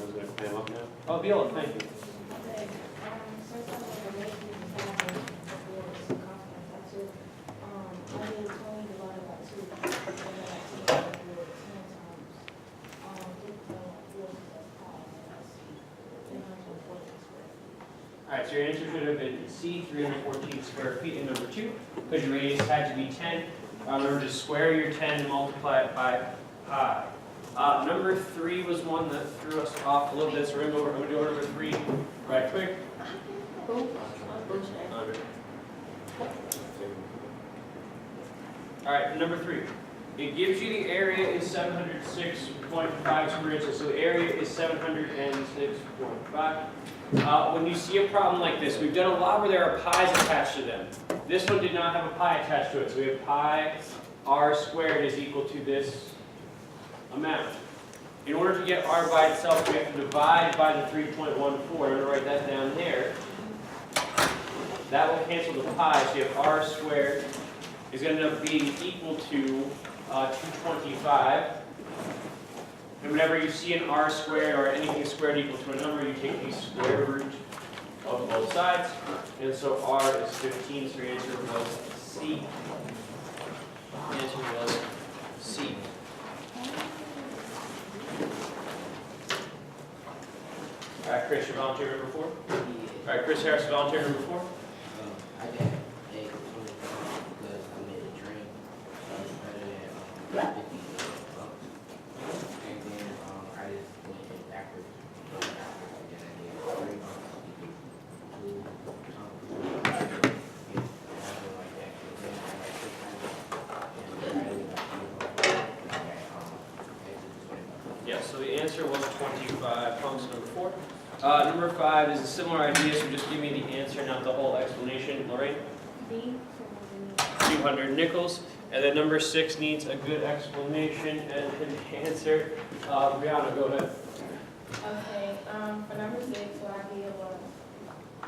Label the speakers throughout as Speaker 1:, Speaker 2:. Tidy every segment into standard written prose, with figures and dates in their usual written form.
Speaker 1: Someone's going to clam up now. Oh, Viola, thank you.
Speaker 2: Okay, since I'm like a lady, I did 20 divided by 2, and then I took the board 10 times. 3.4 plus pi, that's 314 square feet.
Speaker 1: All right, so your answer should have been C, 314 square feet in number 2, because your radius had to be 10. Remember to square your 10 and multiply it by pi. Number 3 was one that threw us off a little bit, so we're going to do number 3 right quick. All right, number 3. It gives you the area is 706.5 square inches, so the area is 706.5. When you see a problem like this, we've done a lot where there are pi's attached to them. This one did not have a pi attached to it, so we have pi r squared is equal to this amount. In order to get r by itself, we have to divide by the 3.14. I'm going to write that down there. That will cancel the pi, so you have r squared is going to end up being equal to 225. And whenever you see an r squared or anything squared equal to a number, you take the square root of both sides. And so r is 15, so your answer was C. The answer was C. All right, Chris, your volunteer number 4? All right, Chris Harris, volunteer number 4?
Speaker 3: I got a 25 because I made a drink better than 50 bucks. And then I just went in backwards. And then I did 3 bucks. 2 like that. And then I got 600. And then I did like 2 bucks.
Speaker 1: Yes, so the answer was 25. Comes to number 4. Number 5 is a similar idea, so just give me the answer, not the whole explanation. Lorraine?
Speaker 2: B,
Speaker 1: 200 nickels. And then number 6 needs a good explanation and an answer. Brianna, go ahead.
Speaker 2: okay, for number 6, what I did was,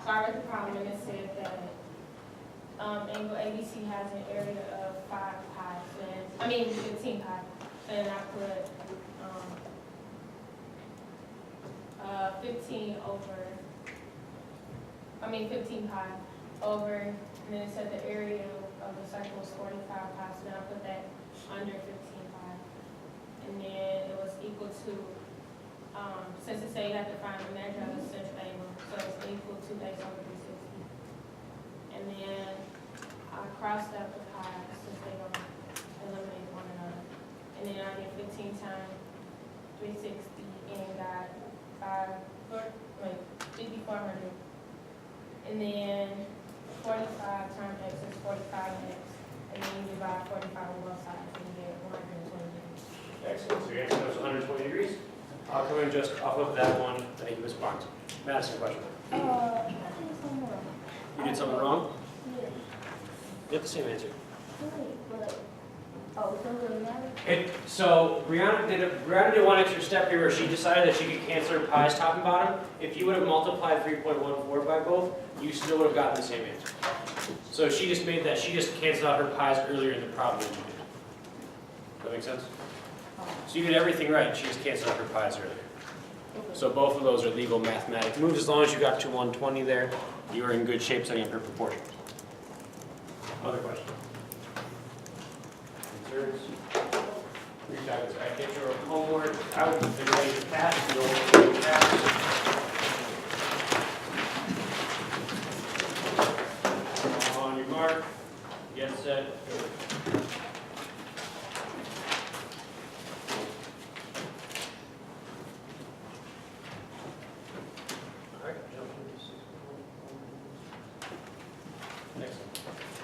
Speaker 2: so I read the problem and it said that angle ABC has an area of 5 pi, so then, 15 pi. So then I put 15 pi over, and then it said the area of the circle is 45 pi, so then I put that under 15 pi. And then it was equal to, since it said you have to find the measure of the central angle, so it's equal to base over 360. And then I crossed out the pi since they don't eliminate one another. And then I did 15 times 360 and got 5,400. And then 45 times x is 45x. And then you divide 45 on both sides and you get 120 degrees.
Speaker 1: Excellent. So your answer was 120 degrees. I'll come in just off of that one. Thank you, Ms. Barnes. Madison, question.
Speaker 2: I did something wrong.
Speaker 1: You did something wrong?
Speaker 2: Yeah.
Speaker 1: You have the same answer.
Speaker 2: So it really matters?
Speaker 1: So Brianna did one extra step here where she decided that she could cancel her pi's top and bottom. If you would have multiplied 3.14 by both, you still would have gotten the same answer. So she just canceled out her pi's earlier in the problem than you did. Does that make sense? So you did everything right, she just canceled out her pi's earlier. So both of those are legal mathematic moves. As long as you got to 120 there, you are in good shape setting up your proportions. Other questions? Concerns? Reach out to get your homework out and ready to pass. Go pass. On your mark, get set, go. All right, jump into 6. Excellent.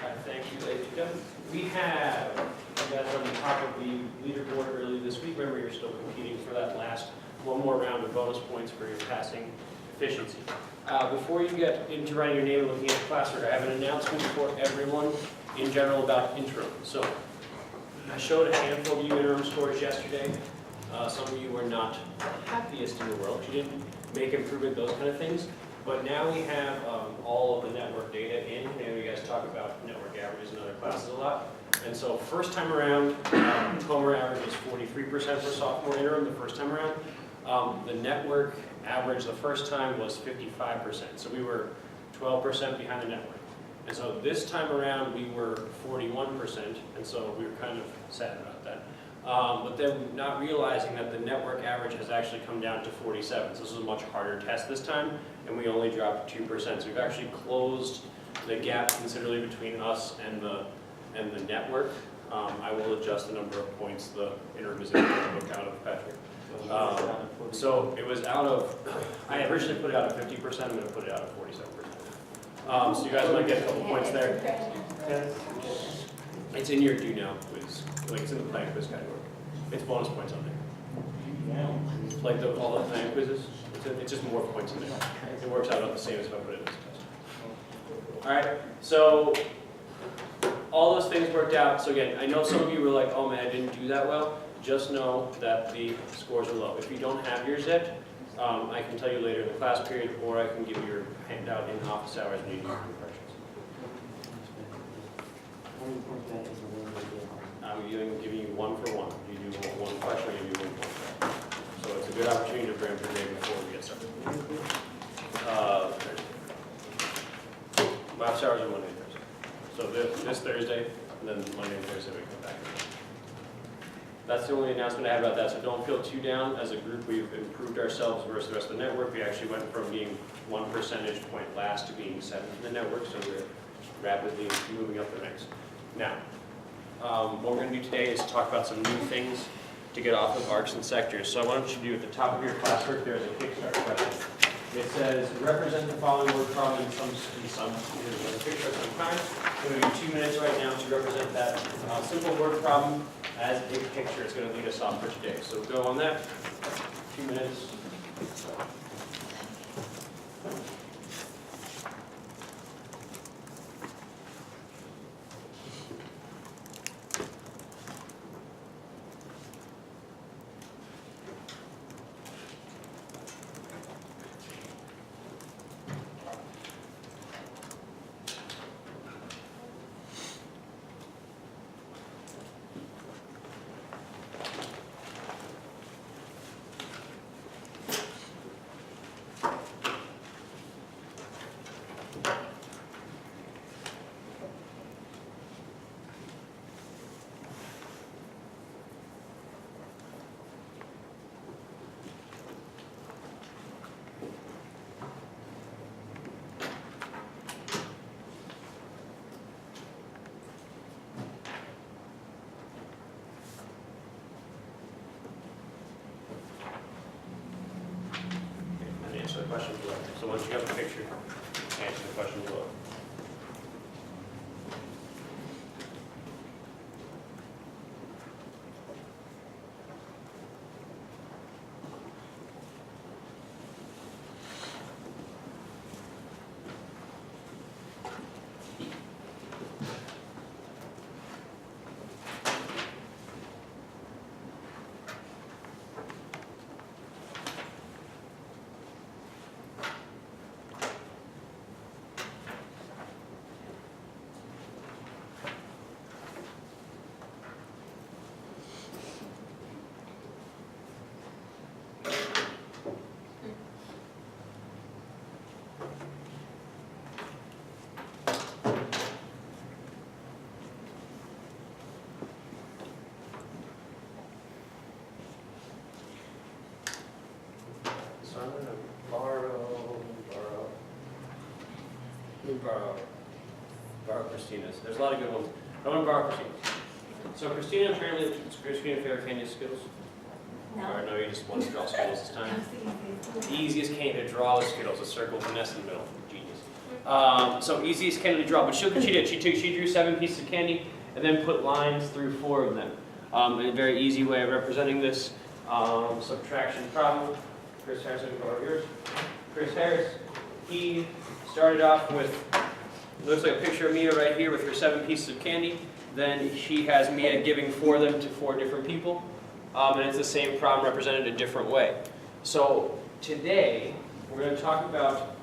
Speaker 1: All right, thank you, ladies and gentlemen. We have you guys on the top of the leaderboard early this week. Remember, you're still competing for that last one more round of bonus points for your passing efficiency. Before you get into writing your name and looking at the class record, I have an announcement for everyone in general about interim. So I showed a handful of you interim scores yesterday. Some of you were not the happiest in the world. You didn't make improvement, those kind of things. But now we have all of the network data in. You guys talk about network averages in other classes a lot. And so first time around, Comer average is 43% for sophomore interim the first time around. The network average the first time was 55%, so we were 12% behind the network. And so this time around, we were 41%, and so we were kind of sad about that. But then not realizing that the network average has actually come down to 47. So this is a much harder test this time, and we only dropped 2%. So we've actually closed the gap considerably between us and the network. I will adjust the number of points the interim is able to look out of, Patrick. So it was out of, I originally put it out at 50%, I'm going to put it out at 47%. So you guys might get a couple points there. It's in your do now quiz, like it's in the plan quiz category. It's bonus points on there. Like all the plan quizzes, it's just more points in there. It works out about the same as if I put it in this test. All right, so all those things worked out. So again, I know some of you were like, oh man, I didn't do that well. Just know that the scores are low. If you don't have yours yet, I can tell you later in the class period, or I can give you your handout in office hours when you do your impressions. I'm giving you 1 for 1. You do one question, you do 1 point. So it's a good opportunity to bring per day before we get started. Office hours are Monday and Thursday. So this Thursday, and then Monday and Thursday we come back. That's the only announcement I have about that, so don't feel too down. As a group, we've improved ourselves versus the rest of the network. We actually went from being 1 percentage point last to being 7th in the network, so we're rapidly moving up the ranks. Now, what we're going to do today is talk about some new things to get off of arcs and sectors. So I want you to do at the top of your classwork, there's a Kickstart question. It says, represent the following word problem in some picture of some kind. I'm going to give you 2 minutes right now to represent that simple word problem as a picture. It's going to lead us off for today. So go on that. 2 minutes. Answer the question below. So once you have a picture, answer the question below. So I'm going to borrow Christina's. There's a lot of good ones. I want to borrow Christina's. So Christina, apparently, Christina, favorite candy Skittles?
Speaker 4: No.
Speaker 1: Or no, you just want to draw Skittles this time? The easiest candy to draw is Skittles, a circle with an S in the middle. Genius. So easiest candy to draw, but she did. She drew 7 pieces of candy and then put lines through 4 of them. A very easy way of representing this subtraction problem. Chris Harris, I can borrow yours. Chris Harris, he started off with, looks like a picture of Mia right here with her 7 pieces of candy. Then she has Mia giving 4 of them to 4 different people. And it's the same problem represented a different way. So today, we're going to talk about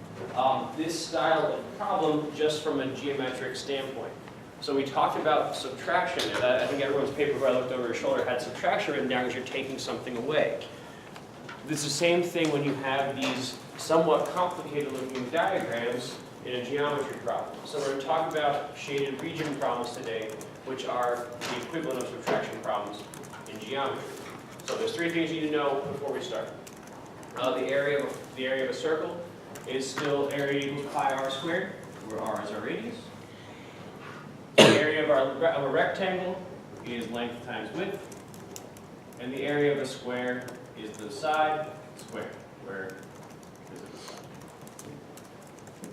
Speaker 1: this style of problem just from a geometric standpoint. So we talked about subtraction, and I think everyone's paper where I looked over your shoulder had subtraction written down because you're taking something away. This is the same thing when you have these somewhat complicated looking diagrams in a geometry problem. So we're going to talk about shaded region problems today, which are the equivalent of subtraction problems in geometry. So there's three things you need to know before we start. The area of a circle is still area equals pi r squared, where r is our radius. The area of a rectangle is length times width, and the area of a square is the side squared, where this is the side.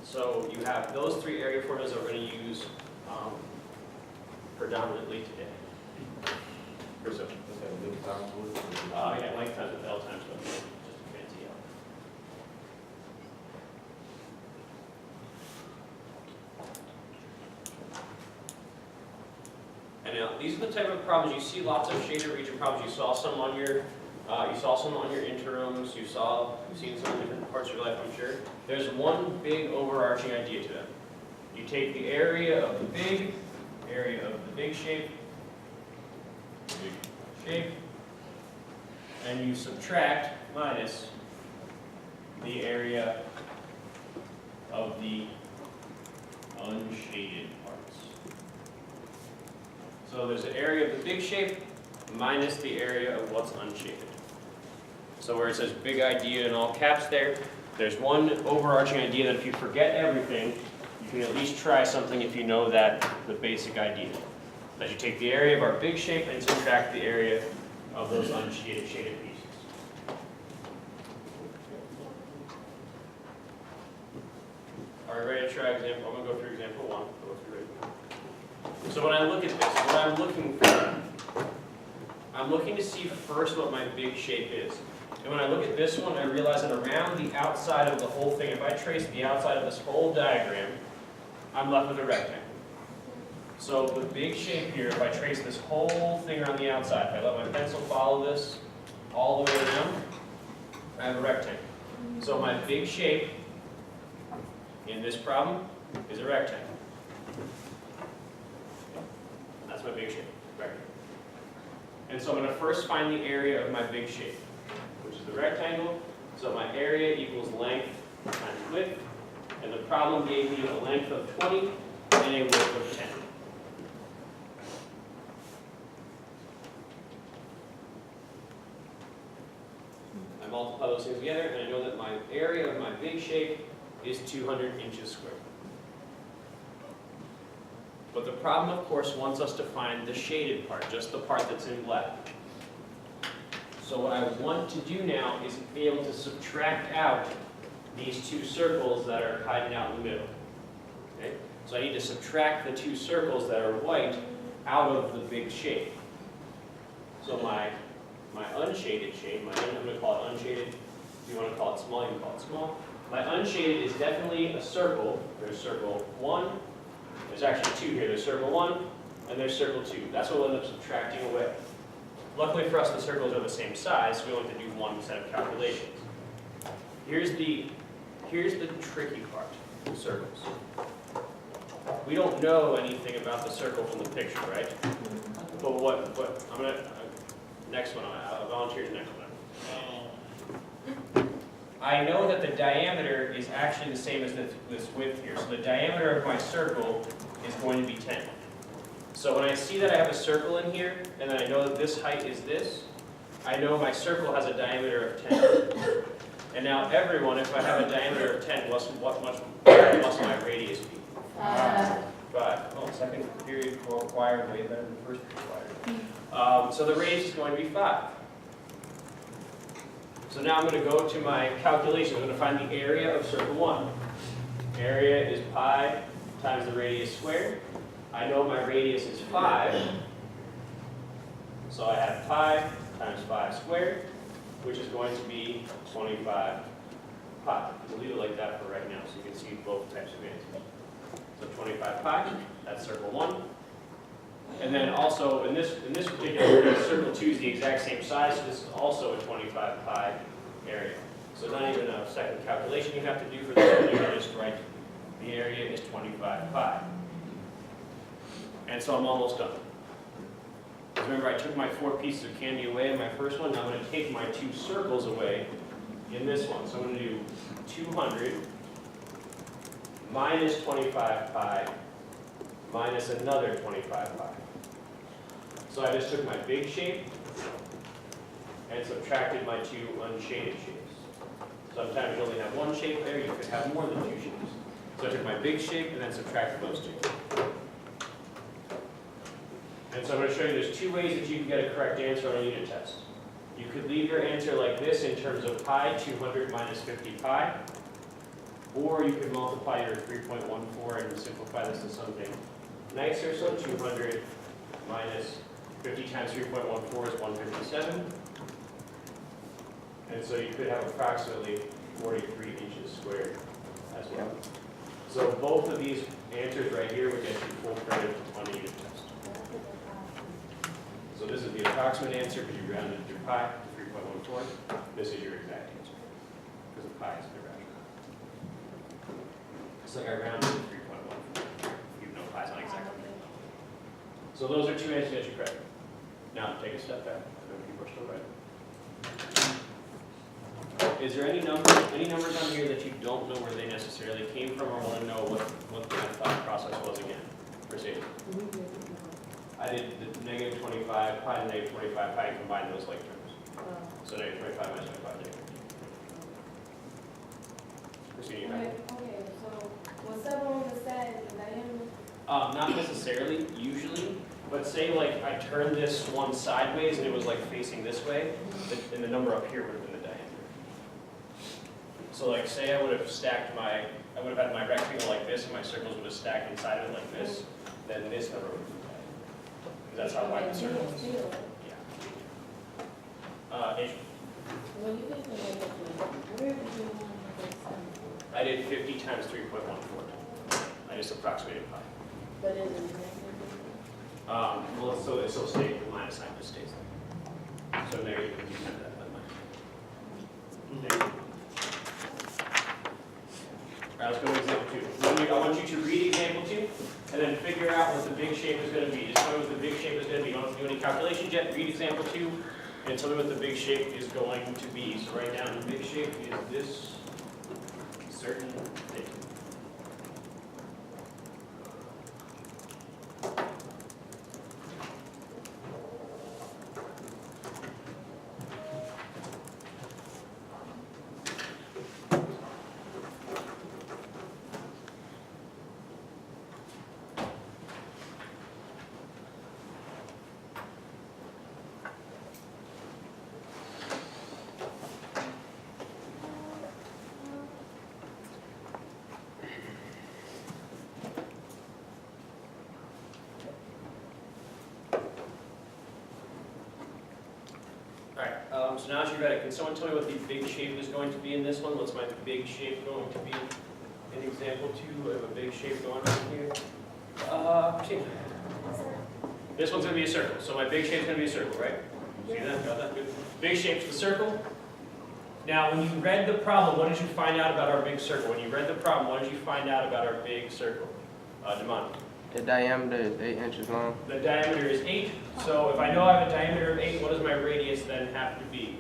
Speaker 1: So you have those three area formulas that we're going to use predominantly today. Here's a yeah, length times with L times width, just a fancy L. And now these are the type of problems you see. Lots of shaded region problems. You saw some on your interims. You've seen some in different parts of your life, I'm sure. There's one big overarching idea to them. You take the area of the big shape, and you subtract minus the area of the unshaded parts. So there's an area of the big shape minus the area of what's unshaded. So where it says big idea in all caps there's one overarching idea that if you forget everything, you can at least try something if you know that the basic idea. That you take the area of our big shape and subtract the area of those unshaded shaded pieces. All right, ready to try example? I'm going to go through example 1. Go through it. So when I look at this, what I'm looking for, I'm looking to see first what my big shape is. And when I look at this one, I realize that around the outside of the whole thing, if I trace the outside of this whole diagram, I'm left with a rectangle. So the big shape here, if I trace this whole thing around the outside, if I let my pencil follow this all the way around, I have a rectangle. So my big shape in this problem is a rectangle. That's my big shape, rectangle. And so I'm going to first find the area of my big shape, which is the rectangle. So my area equals length times width. And the problem gave me a length of 20 and a width of 10. I multiply those things together, and I know that my area of my big shape is 200 inches squared. But the problem, of course, wants us to find the shaded part, just the part that's in black. So what I want to do now is be able to subtract out these two circles that are hiding out in the middle. Okay? So I need to subtract the two circles that are white out of the big shape. So my unshaded shape, I'm going to call it unshaded. If you want to call it small, you can call it small. My unshaded is definitely a circle. There's circle 1. There's actually 2 here. There's circle 1 and there's circle 2. That's what we'll end up subtracting away. Luckily for us, the circles are the same size, so we only have to do one set of calculations. Here's the tricky part, circles. We don't know anything about the circle from the picture, right? But I'm going to, next one, I'll volunteer to the next one. I know that the diameter is actually the same as this width here. So the diameter of my circle is going to be 10. So when I see that I have a circle in here, and then I know that this height is this, I know my circle has a diameter of 10. And now everyone, if I have a diameter of 10, what much must my radius be? 5. Oh, second period required way better than the first period required. So the radius is going to be 5. So now I'm going to go to my calculation. I'm going to find the area of circle 1. Area is pi times the radius squared. I know my radius is 5. So I have pi times 5 squared, which is going to be 25 pi. We'll leave it like that for right now so you can see both types of answers. So 25 pi, that's circle 1. And then also, in this particular case, circle 2 is the exact same size, so this is also a 25 pi area. So not even a second calculation you have to do for this one, you can just write the area is 25 pi. And so I'm almost done. So remember I took my 4 pieces of candy away in my first one. Now I'm going to take my 2 circles away in this one. So I'm going to do 200 minus 25 pi minus another 25 pi. So I just took my big shape and subtracted my 2 unshaded shapes. Sometimes you only have 1 shape there, you could have more than 2 shapes. So I took my big shape and then subtracted those 2. And so I'm going to show you there's 2 ways that you can get a correct answer on a unit test. You could leave your answer like this in terms of pi, 200 minus 50 pi. Or you could multiply your 3.14 and simplify this to something nicer. So 200 minus 50 times 3.14 is 157. And so you could have approximately 43 inches squared as well. So both of these answers right here would get you full credit on a unit test. So this is the approximate answer because you rounded your pi to 3.14. This is your exact answer because the pi is irrational. It's like I rounded to 3.14, even though pi is not exactly. So those are 2 answers that you credit. Now take a step back. People are still right. Is there any numbers on here that you don't know where they necessarily came from, or want to know what the thought process was again for safety? I did the negative 25 pi and negative 25 pi and combined those like terms. So negative 25 minus 25 negative. Christine, you have it?
Speaker 2: Okay, so was someone on the side of the diameter?
Speaker 1: Not necessarily, usually, but say like I turned this one sideways and it was like facing this way, and the number up here would have been the diameter. So like say I would have had my rectangle like this and my circles would have stacked inside of it like this, then this number would have been the diameter. That's how wide the circle is. Yeah. Asian.
Speaker 2: When you did the negative, where did you want to get some?
Speaker 1: I did 50 times 3.14. I just approximated pi.
Speaker 2: But is it negative?
Speaker 1: Well, so it still stays, the minus sign just stays there. So negative 50 times that minus. All right, let's go to example 2. I want you to read example 2 and then figure out what the big shape is going to be. Just tell me what the big shape is going to be. You don't have to do any calculations yet. Read example 2 and tell me what the big shape is going to be. So write down the big shape is this certain thing. So now that you read it, can someone tell me what the big shape is going to be in this one? What's my big shape going to be in example 2? I have a big shape going on here. Christine. This one's going to be a circle. So my big shape's going to be a circle, right? See that? Got that? Good. Big shape's the circle. Now, when you read the problem, what did you find out about our big circle? When you read the problem, what did you find out about our big circle? Demond.
Speaker 3: The diameter is 8 inches long.
Speaker 1: The diameter is 8. So if I know I have a diameter of 8, what does my radius then have to be?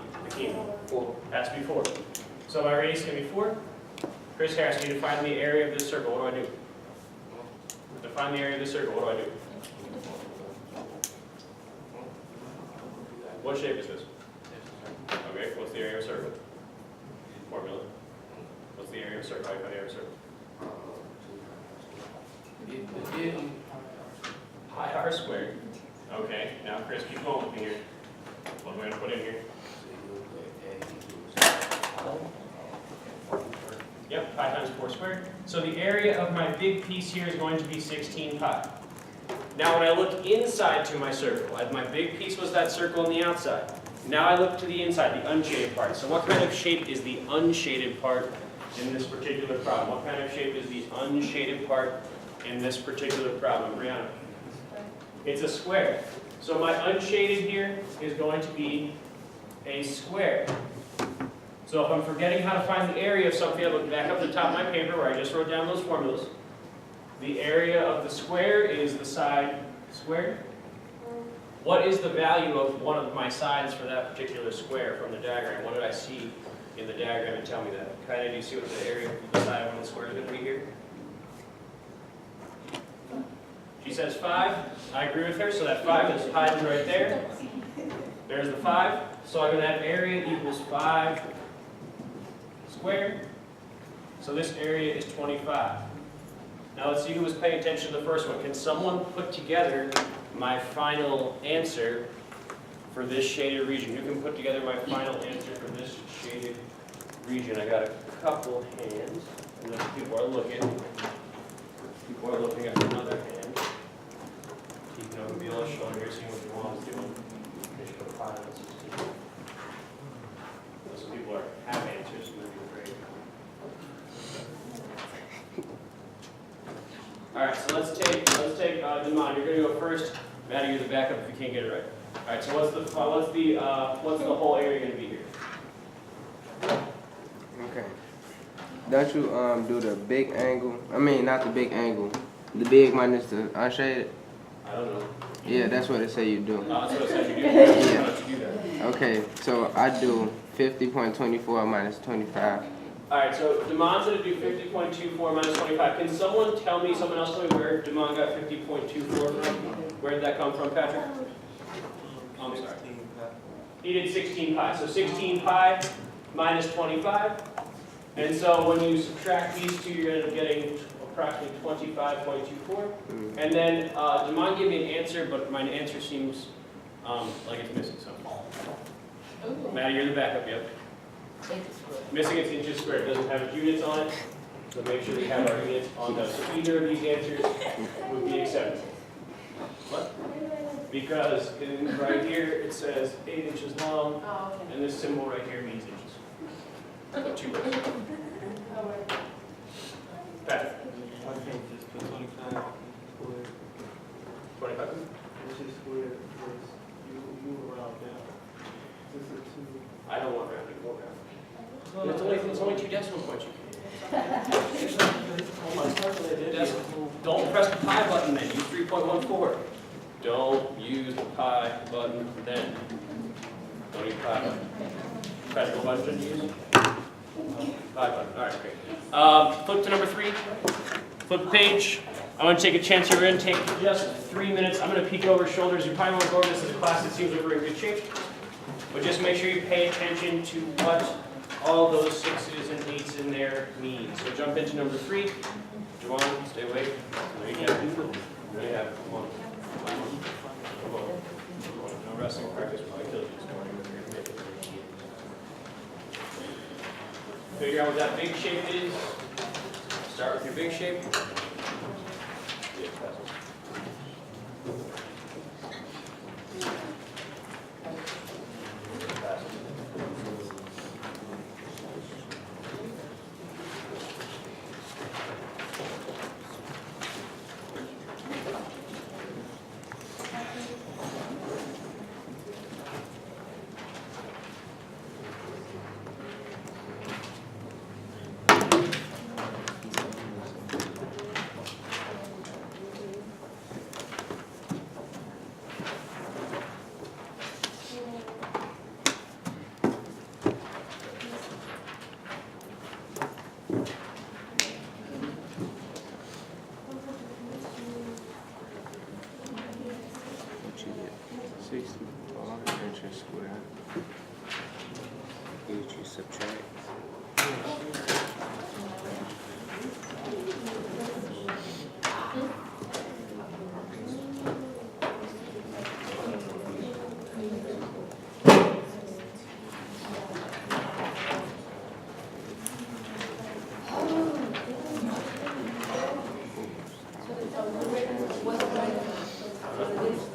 Speaker 1: 4. Has to be 4. So my radius is going to be 4. Chris Harris, I need to find the area of this circle. What do I do? To find the area of this circle, what do I do? What shape is this? Okay, what's the area of a circle? Formula. What's the area of a circle? How do you find the area of a circle? Pi r squared. Okay, now Chris, keep going with me here. What am I going to put in here? Yep, pi times 4 squared. So the area of my big piece here is going to be 16 pi. Now when I look inside to my circle, my big piece was that circle on the outside. Now I look to the inside, the unshaded part. So what kind of shape is the unshaded part in this particular problem? What kind of shape is the unshaded part in this particular problem, Brianna? It's a square. So my unshaded here is going to be a square. So if I'm forgetting how to find the area of something, I look back up the top of my paper where I just wrote down those formulas. The area of the square is the side squared. what is the value of one of my sides for that particular square from the diagram? What did I see in the diagram and tell me that? Kind of, do you see what the area of the side of one of the squares is going to be here? She says 5. I agree with her, so that 5 is hiding right there. There's the 5. So I'm going to have area equals 5 squared. So this area is 25. Now let's see who was paying attention to the first one. Can someone put together my final answer for this shaded region? Who can put together my final answer for this shaded region? I got a couple hands, and then people are looking. People are looking at another hand. You can be able to show here, seeing what your mom's doing. They should go 5 and 16. Some people have answers, so they're great. All right, so let's take Demond. You're going to go first. Maddie, you're the backup if you can't get it right. All right, so what's the whole area going to be here?
Speaker 4: Okay. Don't you do the big angle? I mean, not the big angle. The big minus the unshaded?
Speaker 1: I don't know.
Speaker 4: Yeah, that's what it say you do.
Speaker 1: That's what it says you do.
Speaker 4: Yeah.
Speaker 1: Why don't you do that?
Speaker 4: Okay, so I do 50.24 minus 25.
Speaker 1: All right, so Demond's going to do 50.24 minus 25. Can someone tell me where Demond got 50.24 from? Where did that come from, Patrick? I'm sorry. He did 16 pi. So 16 pi minus 25. And so when you subtract these two, you're going to end up getting approximately 25.24. And then Demond gave me an answer, but my answer seems like it's missing something. Maddie, you're the backup, yep. Missing its inches squared. It doesn't have its units on it. So make sure we have our units on those. So either of these answers would be acceptable. What? Because right here it says 8 inches long, and this symbol right here means inches. So 2 words. Patrick.
Speaker 5: I can't just put 25 squared.
Speaker 1: 25.
Speaker 5: Which is squared because you round down. This is 2.
Speaker 1: I don't want rounding. Go round. It's only 2 decimal points. Don't press the pi button then. Use 3.14. Don't use the pi button then. Don't use the pi button. Patrick, what button should you use? Pi button. All right, great. Flip to number 3. Flip the page. I want to take a chance here. We're going to take just 3 minutes. I'm going to peek over shoulders. You probably won't go over this as a class. It seems like we're in good shape. But just make sure you pay attention to what all those 6s and 8s in there mean. So jump into number 3. Juwan, stay awake. There you have it. There you have it. Come on. Come on. Come on. No wrestling practice. Probably killed you this morning. Figure out what that big shape is. Start with your big shape.
Speaker 4: What you get? 64 inches squared. If you subtract.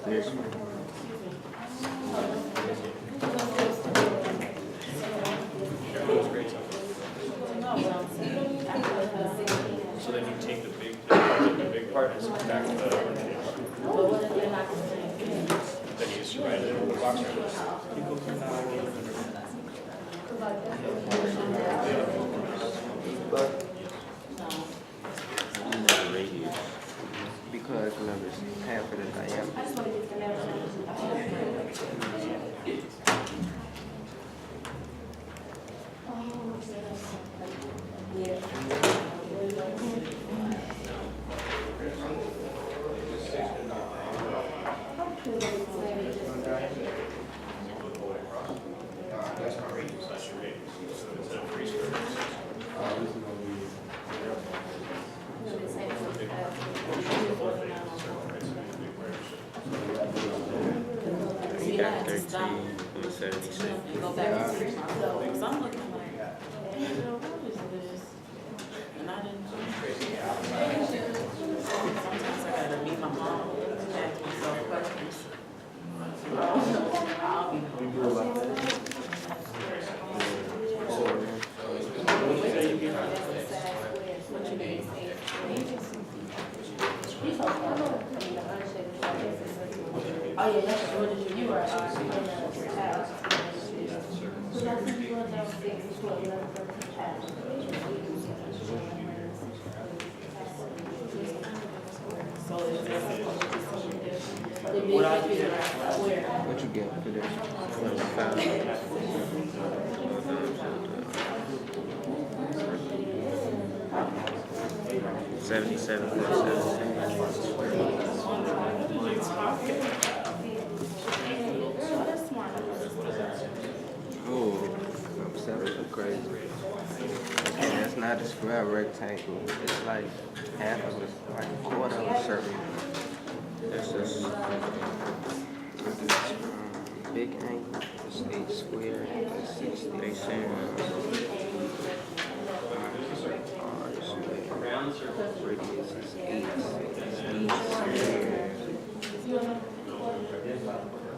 Speaker 4: This one.
Speaker 1: Everyone's great so far. So then you take the big part and subtract the unshaded part. Then you just write it in the box
Speaker 4: Radius. Because remember, it's half of the diameter.
Speaker 1: That's my radius, that's your radius. So instead of 3 square root
Speaker 6: You got 13.76.
Speaker 7: Go back to 6. Because I'm looking like, what is this? And I didn't know. Sometimes I gotta meet my mom and ask myself questions. I'll be what you mean? Oh, yeah, that's what you were. So is there
Speaker 4: What you get for this?
Speaker 6: 77.7.
Speaker 4: Oh, I'm seven so crazy. Okay, that's not a square rectangle. It's like half of a, like a quarter of a circle. That's just big angle. It's 8 squared. It's 60.
Speaker 6: They say
Speaker 4: Radius is 8. Squared.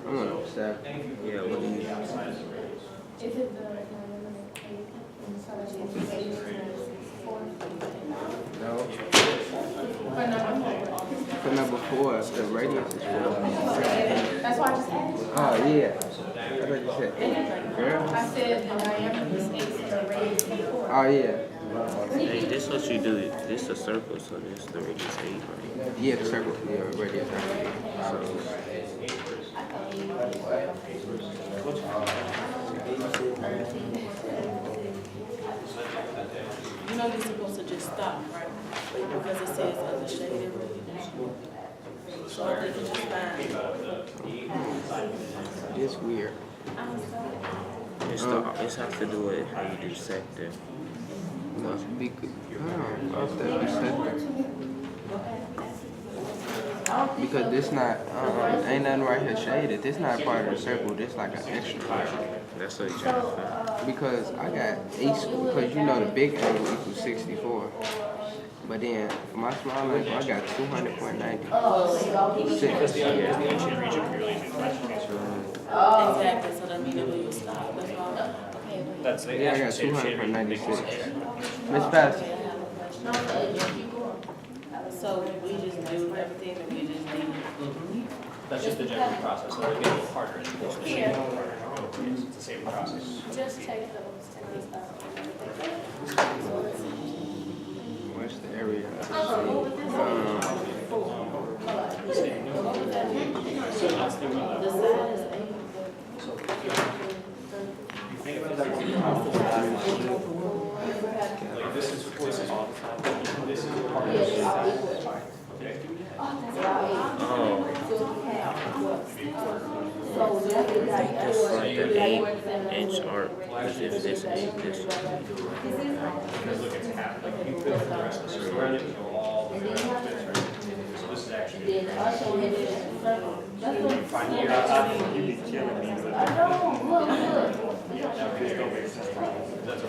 Speaker 4: I'm gonna 7.
Speaker 6: yeah, what do you
Speaker 2: Is it the,
Speaker 4: No.
Speaker 2: but no,
Speaker 4: For number 4, the radius is 4.
Speaker 2: that's why I just asked.
Speaker 4: Oh, yeah. I thought you said 8. Girl?
Speaker 2: I said the diameter is 8 and the radius is 4.
Speaker 4: Oh, yeah.
Speaker 6: Hey, this what you do. This a circle, so this the radius 8, right?
Speaker 4: Yeah, the circle, yeah, radius.
Speaker 6: So
Speaker 7: You know you're supposed to just stop, right? Because it says other shaded radius. So they can just find.
Speaker 4: It's weird.
Speaker 6: it's have to do with how you do sector.
Speaker 4: Must be good. Oh, that be sector. Because this not, ain't nothing right here shaded. This not part of the circle. This like an extra part.
Speaker 6: That's what you're trying to find.
Speaker 4: Because I got 8, because you know the big angle equals 64. But then for my small angle, I got 200.90.
Speaker 7: Exactly, so that means it will stop. That's all. Okay, wait.
Speaker 1: That's the
Speaker 4: Yeah, I got 200.96. Miss Patteson.
Speaker 7: So we just do everything that we just need.
Speaker 1: That's just the general process, so it'll get a little harder. It's the same harder. It's the same process.
Speaker 2: Just take those 10 out.
Speaker 4: What's the area?
Speaker 1: So that's the
Speaker 7: The side is 8.
Speaker 1: like this is all the time. This is part of the okay.
Speaker 6: Oh, it's like an 8-inch arc. Because if this is this.
Speaker 1: Because look, it's half, like you could put the rest of the circle around it, go all the way up to this, right? So this is actually. Find your outside, you'd be killing me with it. That's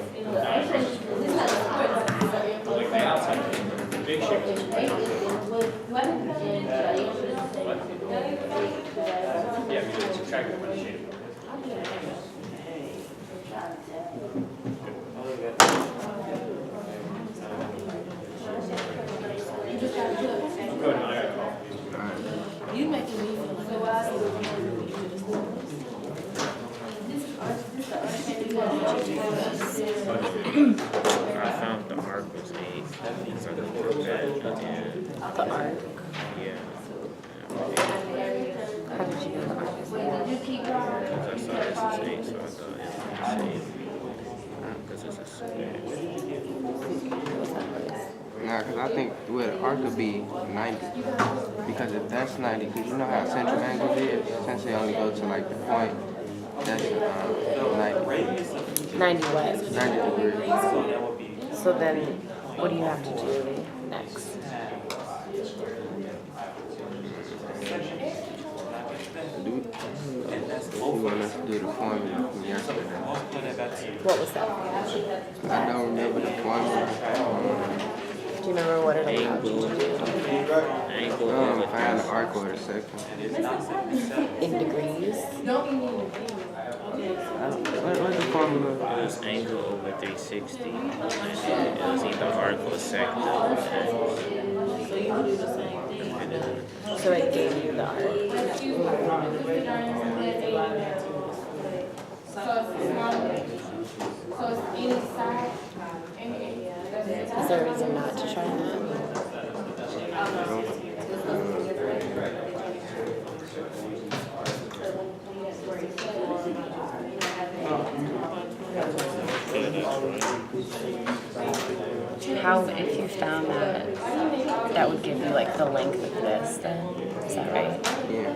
Speaker 1: like the outside, the big shape is yeah, because it's subtracted by the shape. Go ahead, I got coffee.
Speaker 7: You making me feel
Speaker 6: I found the arc was 8. So I looked at that and
Speaker 7: the arc.
Speaker 6: yeah.
Speaker 7: How did you get the arc?
Speaker 6: Because I saw this is 8, so I thought it was 8. Because it's a
Speaker 4: because I think where the arc would be 90. Because if that's 90, because you know how central angles is, since they only go to like the point, that's 90.
Speaker 8: 90 what?
Speaker 4: 90 degrees.
Speaker 8: So then, what do you have to do next?
Speaker 4: You want us to do the formula from yesterday.
Speaker 8: What was that?
Speaker 4: I don't remember the formula.
Speaker 8: Do you remember what it allowed you to do?
Speaker 4: Find the arc or the second.
Speaker 8: In degrees?
Speaker 4: What's the formula?
Speaker 6: It was angle over 360. And it was either arc or second.
Speaker 7: So you do the same thing.
Speaker 8: So it gave you the arc.
Speaker 2: So it's smaller. So it's any side, any.
Speaker 8: Is there a reason not to try that? How, if you found that, that would give you like the length of this then? Is that right?
Speaker 4: Yeah.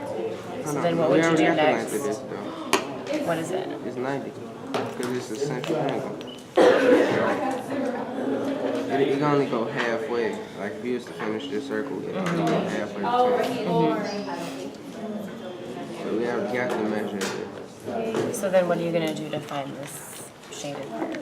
Speaker 8: So then what would you do next?
Speaker 4: This, though.
Speaker 8: What is it?
Speaker 4: It's 90. Because it's a central angle. You can only go halfway. Like if you was to finish this circle, you only go halfway between. So we have got to measure it.
Speaker 8: So then what are you going to do to find this shaded part?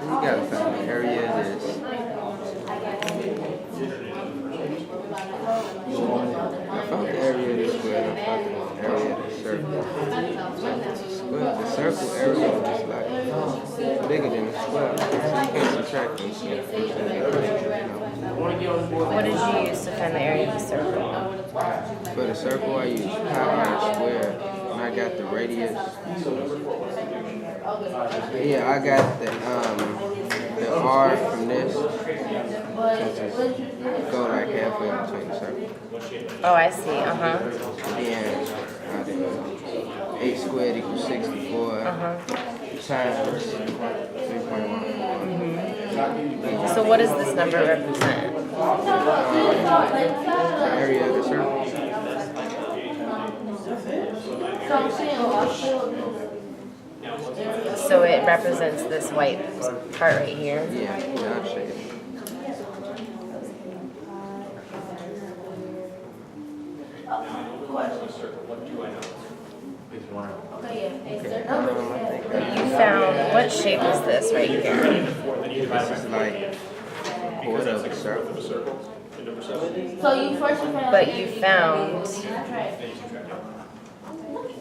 Speaker 4: You gotta find the area it is. I found the area of the square, I found the area of the circle. The circle area is like bigger than the square, so you can't subtract them.
Speaker 8: What did you use to find the area of the circle?
Speaker 4: For the circle, I use pi r squared, and I got the radius. Yeah, I got the r from this, since it's go like halfway between the circle.
Speaker 8: Oh, I see. Uh-huh.
Speaker 4: Then 8 squared equals 64 times 3.1.
Speaker 8: So what does this number represent?
Speaker 4: The area of the circle.
Speaker 8: So it represents this white part right here?
Speaker 4: Yeah, I'll show you.
Speaker 8: You found, what shape is this right here?
Speaker 4: This is like a quarter of a circle.
Speaker 2: So you first found.
Speaker 8: But you found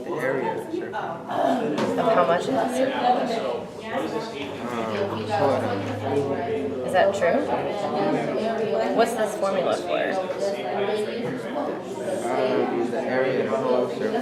Speaker 4: The area of the circle.
Speaker 8: of how much is this?
Speaker 4: Quarter.
Speaker 8: Is that true? What's this formula for?
Speaker 4: The area of the whole circle.